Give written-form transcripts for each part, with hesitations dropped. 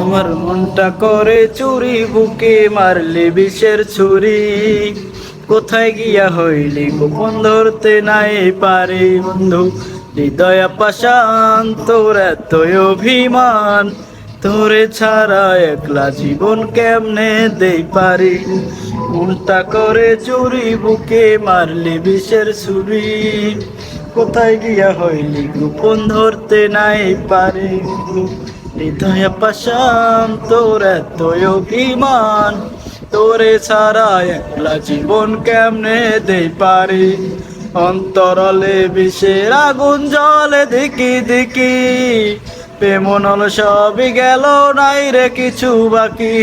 আমার মনটা করে চুরি, বুকে মারলি বিষের ছুরি। কোথায় গিয়া হইলি গোপন ধরতে নাই পারি বন্ধু। হৃদয় পাষাণ তোর এতই অভিমান, তোরে ছাড়া একলা জীবন কেমনে দেই পারি। মনটা করে চুরি, বুকে মারলি বিষের ছুরি। কোথায় গিয়া হইলি গোপন ধরতে নাই পারি। হৃদয় পাষাণ তোর এতই অভিমান, তোরে ছাড়া একলা জীবন কেমনে দেই পারি। অন্তরলে বিষের আগুন জ্বলে দিকি দিকি, প্রেমনল সবই গেল নাই রে কিছু বাকি।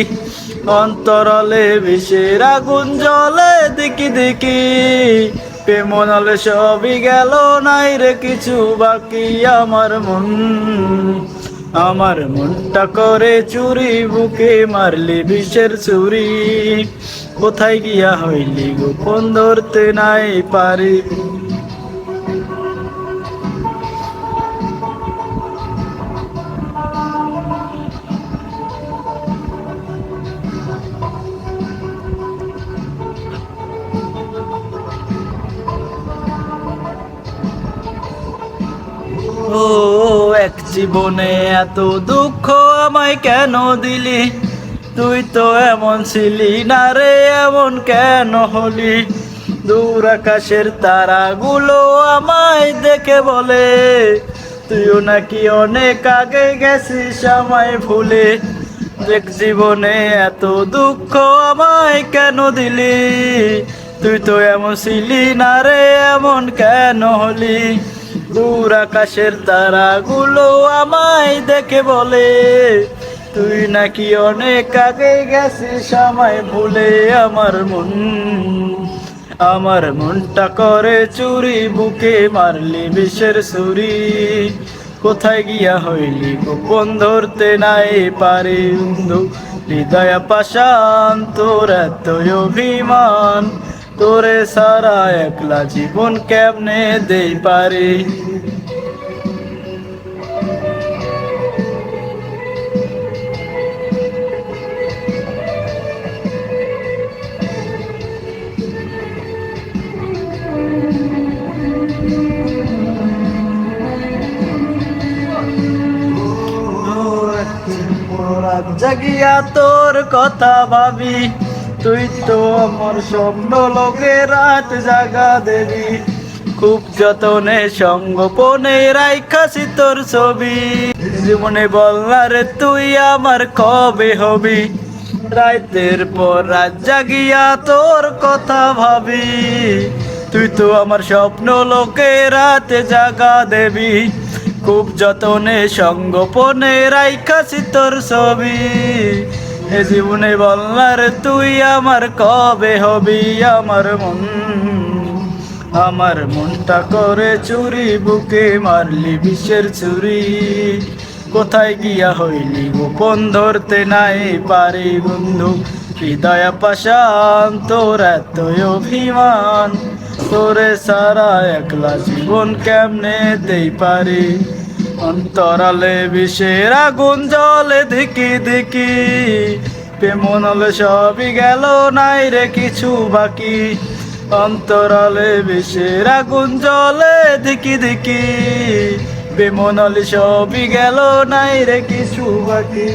অন্তরলে বিষের আগুন জ্বলে দিকি দিকি, প্রেমনল সবই গেল নাই রে কিছু বাকি। আমার মনটা করে চুরি, বুকে মারলি বিষের ছুরি। কোথায় গিয়া হইলি গোপন ধরতে নাই পারি। ও এক জীবনে এত দুঃখ আমায় কেন দিলি? তুই তো এমন ছিলি না রে, এমন কেন হলি? দূর আকাশের তারাগুলো আমায় দেখে বলে, তুইও নাকি অনেক আগে গেছিস আমায় ভুলে। এক জীবনে এত দুঃখ আমায় কেন দিলি? তুই তো এমন ছিলি না রে, এমন কেন হলি? দূর আকাশের তারাগুলো আমায় দেখে বলে, তুই নাকি অনেক আগে গেছিস আমায় ভুলে। আমার মনটা করে চুরি, বুকে মারলি বিষের ছুরি। কোথায় গিয়া হইলি গোপন ধরতে নাই পারি বন্ধু। হৃদয় পাষাণ তোর এতই অভিমান, তোরে সারা একলা জীবন কেমনে দেই পারি। রাত জাগিয়া তোর কথা ভাবি, তুই তো আমার স্বপ্ন লোকে রাত জাগা দেবি। খুব যতনে সঙ্গোপনে রাইখাছি তোর ছবি। জীবনে বললার তুই আমার কবে হবি? রাতের পর রাত জাগিয়া তোর কথা ভাবি, তুই তো আমার স্বপ্ন লোকে রাতে জাগা দেবি। খুব যতনে সঙ্গোপনে রাইখাছি তোর ছবি। এ জীবনে বললার তুই আমার কবে হবি? আমার মনটা করে চুরি, বুকে মারলি বিষের ছুরি। কোথায় গিয়া হইলি গোপন ধরতে নাই পারি বন্ধু। হৃদয় পাষাণ তোর এতই অভিমান, তোরে সারা একলা জীবন কেমনে দেই পারি। অন্তরালে বিষের আগুন জ্বলে দিকি দিকি, প্রেমনলে সবই গেল নাই রে কিছু বাকি। অন্তরালে বিষের আগুন জ্বলে দিকি দিকি, বেমনলে সবই গেল নাই রে কিছু বাকি।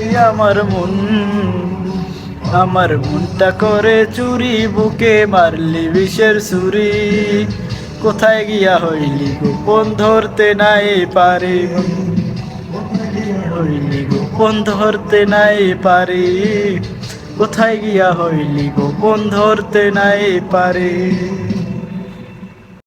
আমার মনটা করে চুরি, বুকে মারলি বিষের ছুরি। কোথায় গিয়া হইলি গোপন ধরতে নাই পারি। হইলি গোপন ধরতে নাই পারি। কোথায় গিয়া হইলি গোপন ধরতে নাই পারি।